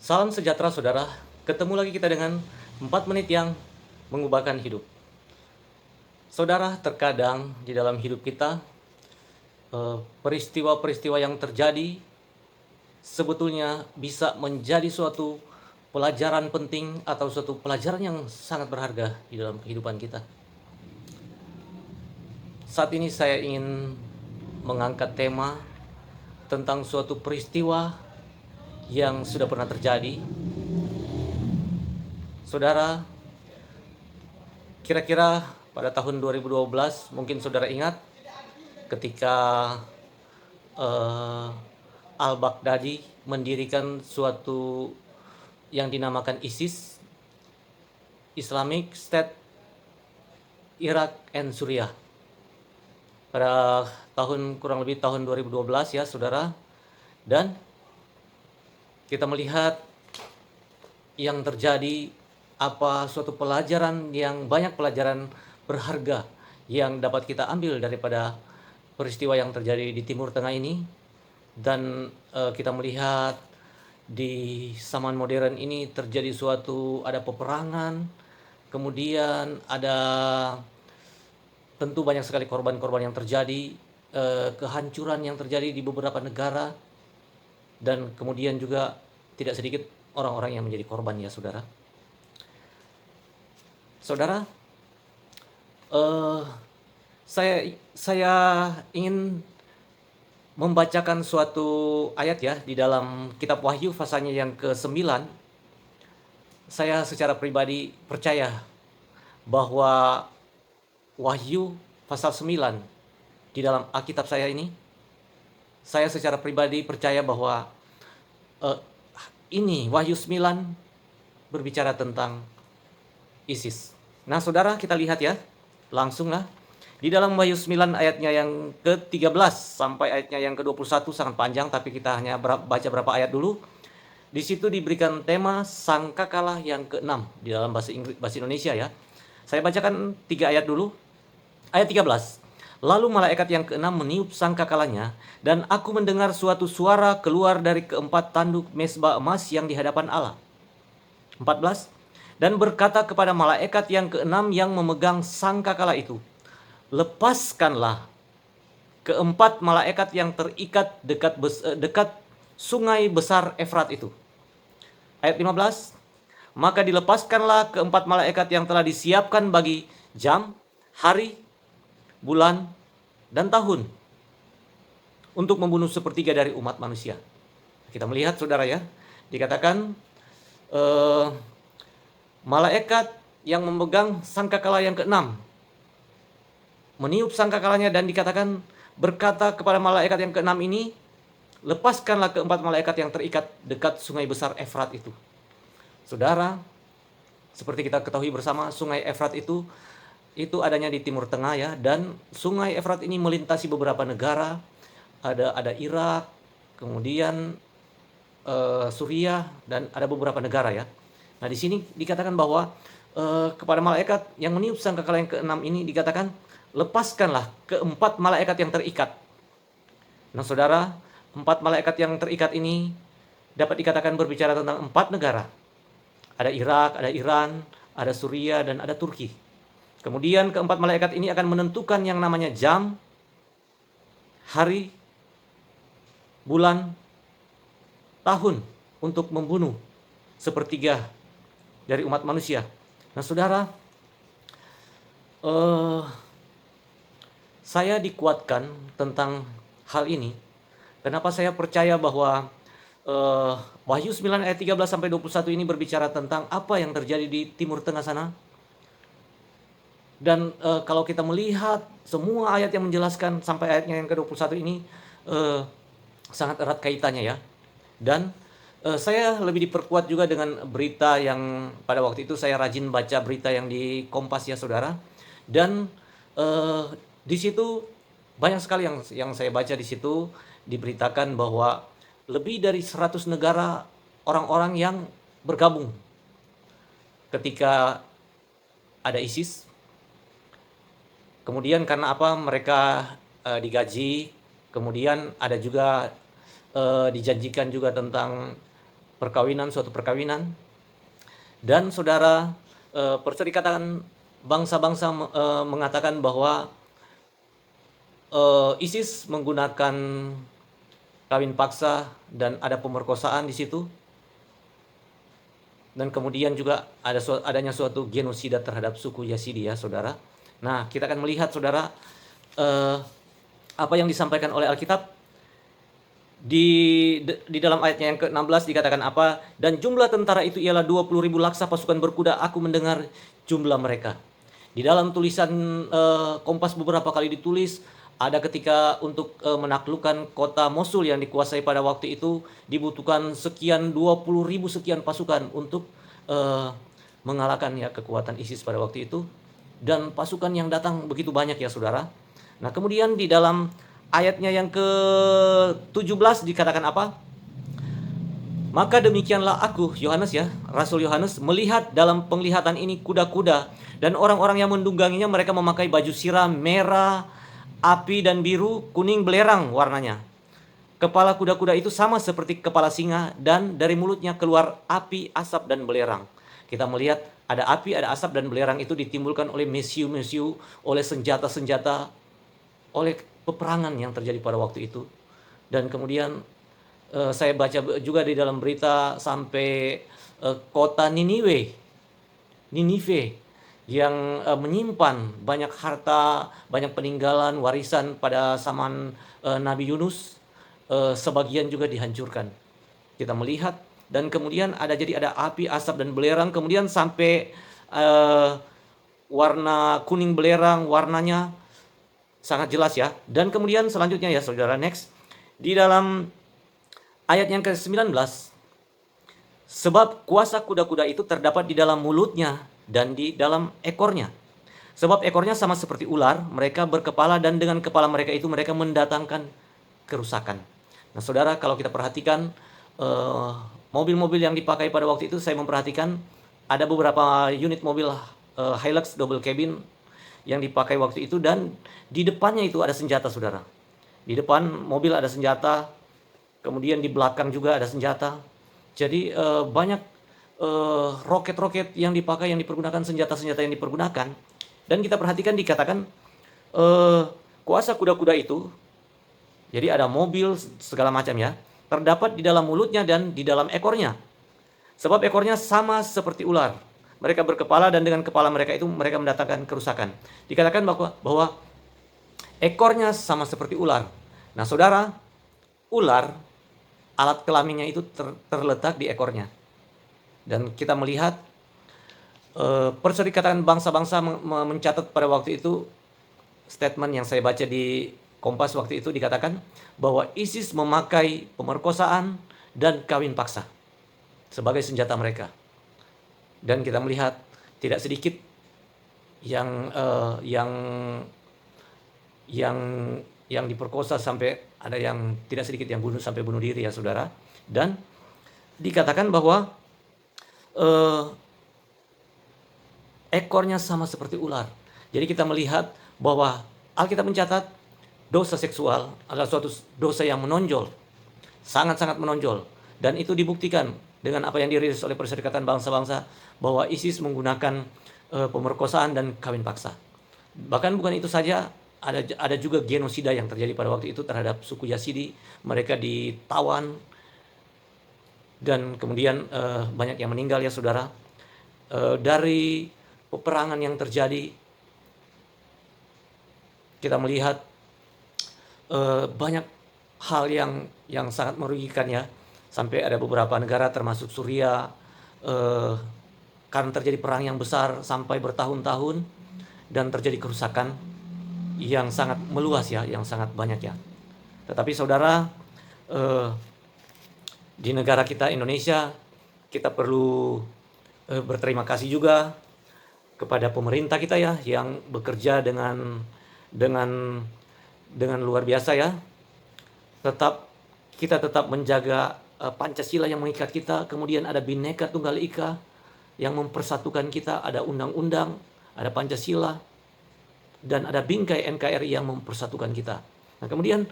Salam sejahtera saudara, ketemu lagi kita dengan 4 menit yang mengubahkan hidup. Saudara, terkadang di dalam hidup kita, peristiwa-peristiwa yang terjadi sebetulnya bisa menjadi suatu pelajaran penting atau suatu pelajaran yang sangat berharga di dalam kehidupan kita. Saat ini saya ingin mengangkat tema tentang suatu peristiwa yang sudah pernah terjadi. Saudara, kira-kira pada tahun 2012 mungkin saudara ingat ketika eh, Al-Baghdadi mendirikan suatu yang dinamakan ISIS, Islamic State Iraq and Suriah. Pada kurang lebih tahun 2012 ya saudara. Dan kita melihat yang terjadi suatu pelajaran yang banyak pelajaran berharga yang dapat kita ambil daripada peristiwa yang terjadi di Timur Tengah ini. Dan kita melihat di zaman modern ini terjadi ada peperangan, kemudian ada tentu banyak sekali korban-korban yang terjadi, kehancuran yang terjadi di beberapa negara, dan kemudian juga tidak sedikit orang-orang yang menjadi korban ya saudara. Saudara, saya ingin membacakan suatu ayat ya di dalam kitab Wahyu pasalnya yang ke-9. Saya secara pribadi percaya bahwa Wahyu pasal 9 di dalam Alkitab saya ini, saya secara pribadi percaya bahwa ini Wahyu 9 berbicara tentang ISIS. Nah saudara, kita lihat ya, langsunglah. Di dalam Wahyu 9 ayatnya yang ke-13 sampai ayatnya yang ke-21 sangat panjang, tapi kita hanya baca berapa ayat dulu. Di situ diberikan tema sangkakala yang ke-6 di dalam bahasa Indonesia ya. Saya bacakan 3 ayat dulu. Ayat 13. Lalu malaikat yang ke-6 meniup sangkakalanya, dan aku mendengar suatu suara keluar dari keempat tanduk mezbah emas yang di hadapan Allah. 14. Dan berkata kepada malaikat yang ke-6 yang memegang sangkakala itu, lepaskanlah keempat malaikat yang terikat dekat sungai besar Efrat itu. Ayat 15. Maka dilepaskanlah keempat malaikat yang telah disiapkan bagi jam, hari, bulan, dan tahun untuk membunuh sepertiga dari umat manusia. Kita melihat saudara ya, dikatakan malaikat yang memegang sangkakala yang ke-6 meniup sangkakalanya dan dikatakan berkata kepada malaikat yang ke-6 ini, lepaskanlah keempat malaikat yang terikat dekat sungai besar Efrat itu. Saudara, seperti kita ketahui bersama, sungai Efrat itu adanya di Timur Tengah ya, dan sungai Efrat ini melintasi beberapa negara. Ada Irak, kemudian Suriah, dan ada beberapa negara ya. Nah di sini dikatakan bahwa kepada malaikat yang meniup sangkakala yang ke-6 ini dikatakan, lepaskanlah keempat malaikat yang terikat. Nah saudara, 4 malaikat yang terikat ini dapat dikatakan berbicara tentang 4 negara. Ada Irak, ada Iran, ada Suriah, dan ada Turki. Kemudian keempat malaikat ini akan menentukan yang namanya jam, hari, bulan, tahun untuk membunuh sepertiga dari umat manusia. Nah saudara, saya dikuatkan tentang hal ini. Kenapa saya percaya bahwa Wahyu 9 ayat 13 sampai 21 ini berbicara tentang apa yang terjadi di Timur Tengah sana. Dan kalau kita melihat semua ayat yang menjelaskan sampai ayatnya yang ke-21 ini sangat erat kaitannya ya. Dan saya lebih diperkuat juga dengan berita yang pada waktu itu saya rajin baca berita yang di Kompas ya saudara. Dan di situ banyak sekali yang saya baca di situ diberitakan bahwa lebih dari 100 negara orang-orang yang bergabung ketika ada ISIS. Kemudian karena apa? Mereka digaji, kemudian ada juga dijanjikan juga tentang suatu perkawinan. Dan saudara, Perserikatan Bangsa-Bangsa mengatakan bahwa ISIS menggunakan kawin paksa dan ada pemerkosaan di situ. Dan kemudian juga adanya suatu genosida terhadap suku Yazidi ya saudara. Nah, kita akan melihat saudara apa yang disampaikan oleh Alkitab di dalam ayatnya yang ke-16 dikatakan apa? Dan jumlah tentara itu ialah 20.000 laksa pasukan berkuda, aku mendengar jumlah mereka. Di dalam tulisan Kompas beberapa kali ditulis, ada ketika untuk menaklukkan kota Mosul yang dikuasai pada waktu itu dibutuhkan sekian 20.000 sekian pasukan untuk mengalahkan ya kekuatan ISIS pada waktu itu. Dan pasukan yang datang begitu banyak ya saudara. Nah kemudian di dalam ayatnya yang ke-17 dikatakan apa? Maka demikianlah aku, Yohanes ya, Rasul Yohanes, melihat dalam penglihatan ini kuda-kuda, dan orang-orang yang mendungganginya mereka memakai baju sirah merah, api dan biru, kuning belerang warnanya. Kepala kuda-kuda itu sama seperti kepala singa, dan dari mulutnya keluar api, asap dan belerang. Kita melihat ada api, ada asap dan belerang itu ditimbulkan oleh mesiu-mesiu, oleh senjata-senjata, oleh peperangan yang terjadi pada waktu itu. Dan kemudian saya baca juga di dalam berita sampai kota Niniwe yang menyimpan banyak harta, banyak peninggalan, warisan pada zaman Nabi Yunus, sebagian juga dihancurkan. Kita melihat dan kemudian ada api, asap dan belerang, kemudian sampai warna kuning belerang warnanya sangat jelas ya. Dan kemudian selanjutnya ya saudara, next. Di dalam ayat yang ke-19, sebab kuasa kuda-kuda itu terdapat di dalam mulutnya dan di dalam ekornya. Sebab ekornya sama seperti ular, mereka berkepala dan dengan kepala mereka itu mereka mendatangkan kerusakan. Nah saudara, kalau kita perhatikan mobil-mobil yang dipakai pada waktu itu, saya memperhatikan ada beberapa unit mobil Hilux double cabin yang dipakai waktu itu, dan di depannya itu ada senjata saudara. Di depan mobil ada senjata, kemudian di belakang juga ada senjata. Jadi banyak roket-roket yang dipakai, yang dipergunakan, senjata-senjata yang dipergunakan. Dan kita perhatikan dikatakan kuasa kuda-kuda itu, jadi ada mobil segala macam ya, terdapat di dalam mulutnya dan di dalam ekornya. Sebab ekornya sama seperti ular. Mereka berkepala dan dengan kepala mereka itu mereka mendatangkan kerusakan. Dikatakan bahwa ekornya sama seperti ular. Nah saudara, ular, alat kelaminnya itu terletak di ekornya. Dan kita melihat Perserikatan Bangsa-Bangsa mencatat pada waktu itu, statement yang saya baca di Kompas waktu itu dikatakan bahwa ISIS memakai pemerkosaan dan kawin paksa sebagai senjata mereka. Dan kita melihat tidak sedikit yang diperkosa, sampai ada yang tidak sedikit yang sampai bunuh diri ya saudara. Dan dikatakan bahwa ekornya sama seperti ular. Jadi kita melihat bahwa Alkitab mencatat dosa seksual adalah suatu dosa yang menonjol, sangat-sangat menonjol. Dan itu dibuktikan dengan apa yang dirilis oleh Perserikatan Bangsa-Bangsa, bahwa ISIS menggunakan pemerkosaan dan kawin paksa. Bahkan bukan itu saja, ada juga genosida yang terjadi pada waktu itu terhadap suku Yazidi. Mereka ditawan dan kemudian banyak yang meninggal ya saudara. Dari peperangan yang terjadi, kita melihat banyak hal yang sangat merugikan ya. Sampai ada beberapa negara termasuk Suriah, karena terjadi perang yang besar sampai bertahun-tahun dan terjadi kerusakan yang sangat meluas ya, yang sangat banyak ya. Tetapi saudara, di negara kita Indonesia, kita perlu berterima kasih juga kepada pemerintah kita ya, yang bekerja dengan luar biasa ya. Kita tetap menjaga Pancasila yang mengikat kita, kemudian ada Bhinneka Tunggal Ika yang mempersatukan kita, ada undang-undang, ada Pancasila, dan ada bingkai NKRI yang mempersatukan kita. Nah kemudian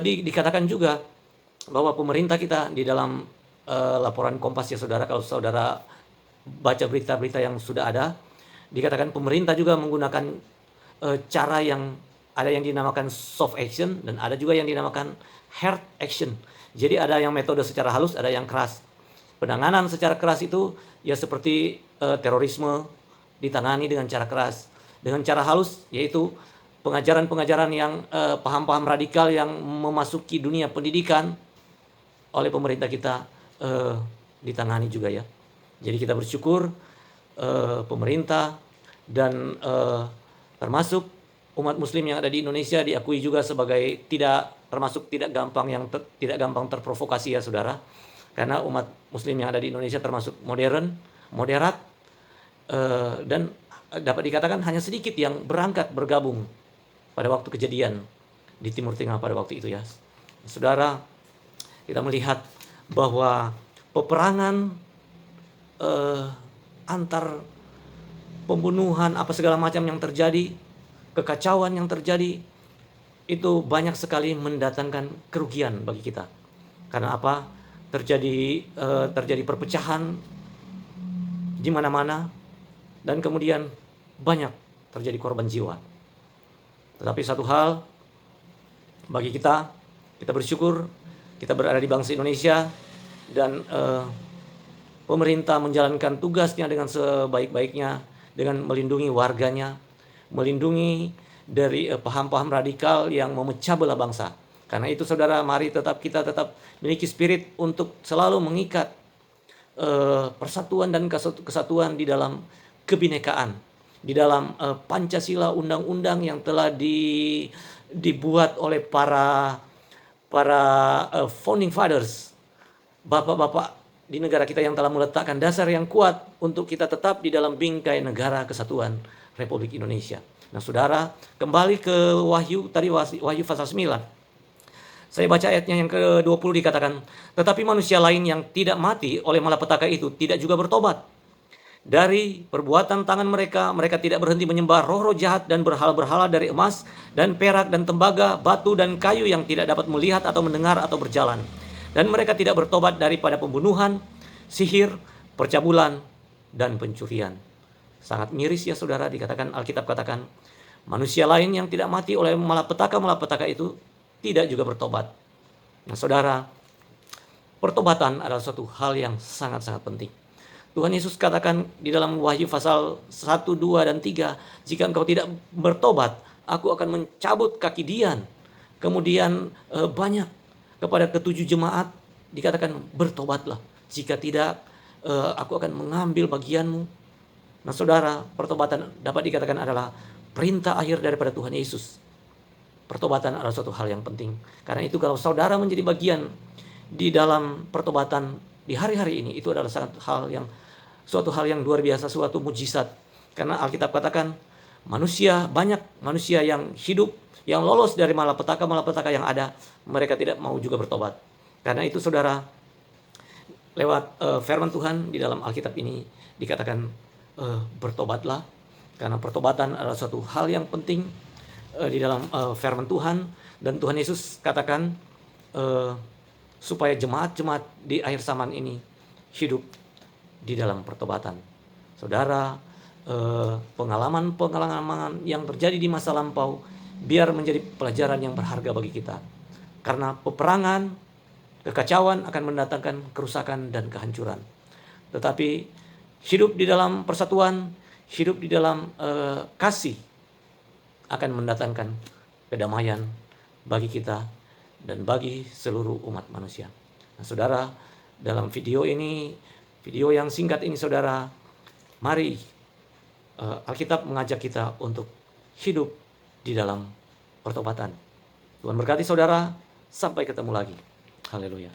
dikatakan juga bahwa pemerintah kita di dalam laporan Kompas ya saudara, kalau saudara baca berita-berita yang sudah ada, dikatakan pemerintah juga menggunakan cara yang ada yang dinamakan soft action dan ada juga yang dinamakan hard action. Jadi ada yang metode secara halus, ada yang keras. Penanganan secara keras itu ya seperti terorisme ditangani dengan cara keras. Dengan cara halus yaitu pengajaran-pengajaran yang paham-paham radikal yang memasuki dunia pendidikan oleh pemerintah kita ditangani juga ya. Jadi kita bersyukur pemerintah dan termasuk umat muslim yang ada di Indonesia diakui juga sebagai tidak gampang terprovokasi ya saudara. Karena umat muslim yang ada di Indonesia termasuk moderat dan dapat dikatakan hanya sedikit yang bergabung pada waktu kejadian di Timur Tengah pada waktu itu ya. Saudara, kita melihat bahwa peperangan antar pembunuhan apa segala macam yang terjadi, kekacauan yang terjadi itu banyak sekali mendatangkan kerugian bagi kita. Karena apa? Terjadi perpecahan di mana-mana dan kemudian banyak terjadi korban jiwa. Tetapi satu hal bagi kita bersyukur kita berada di bangsa Indonesia dan pemerintah menjalankan tugasnya dengan sebaik-baiknya dengan melindungi warganya, melindungi dari paham-paham radikal yang memecah belah bangsa. Karena itu saudara, mari kita tetap memiliki spirit untuk selalu mengikat persatuan dan kesatuan di dalam kebinekaan, di dalam Pancasila, undang-undang yang telah dibuat oleh para founding fathers, bapak-bapak di negara kita yang telah meletakkan dasar yang kuat untuk kita tetap di dalam bingkai negara kesatuan Republik Indonesia. Nah saudara, kembali ke Wahyu tadi, Wahyu pasal 9. Saya baca ayatnya yang ke-20 dikatakan, tetapi manusia lain yang tidak mati oleh malapetaka itu tidak juga bertobat. Dari perbuatan tangan mereka tidak berhenti menyembah roh-roh jahat dan berhala-berhala dari emas dan perak dan tembaga, batu dan kayu yang tidak dapat melihat atau mendengar atau berjalan. Dan mereka tidak bertobat daripada pembunuhan, sihir, percabulan, dan pencurian. Sangat miris ya saudara, dikatakan Alkitab katakan, manusia lain yang tidak mati oleh malapetaka itu tidak juga bertobat. Nah saudara, pertobatan adalah suatu hal yang sangat-sangat penting. Tuhan Yesus katakan di dalam Wahyu pasal 1, 2, dan 3, jika engkau tidak bertobat, aku akan mencabut kaki Dian. Kemudian banyak kepada ketujuh jemaat dikatakan bertobatlah. Jika tidak, aku akan mengambil bagianmu. Nah saudara, pertobatan dapat dikatakan adalah perintah akhir daripada Tuhan Yesus. Pertobatan adalah suatu hal yang penting. Karena itu kalau saudara menjadi bagian di dalam pertobatan di hari-hari ini, itu adalah suatu hal yang luar biasa, suatu mujizat. Karena Alkitab katakan banyak manusia yang hidup, yang lolos dari malapetaka yang ada, mereka tidak mau juga bertobat. Karena itu saudara, lewat firman Tuhan di dalam Alkitab ini dikatakan bertobatlah. Karena pertobatan adalah suatu hal yang penting di dalam firman Tuhan. Dan Tuhan Yesus katakan supaya jemaat-jemaat di akhir zaman ini hidup di dalam pertobatan. Saudara, pengalaman yang terjadi di masa lampau biar menjadi pelajaran yang berharga bagi kita. Karena peperangan, kekacauan akan mendatangkan kerusakan dan kehancuran. Tetapi hidup di dalam persatuan, hidup di dalam kasih akan mendatangkan kedamaian bagi kita dan bagi seluruh umat manusia. Nah saudara, dalam video yang singkat ini saudara, mari Alkitab mengajak kita untuk hidup di dalam pertobatan. Tuhan berkati saudara, sampai ketemu lagi. Haleluya.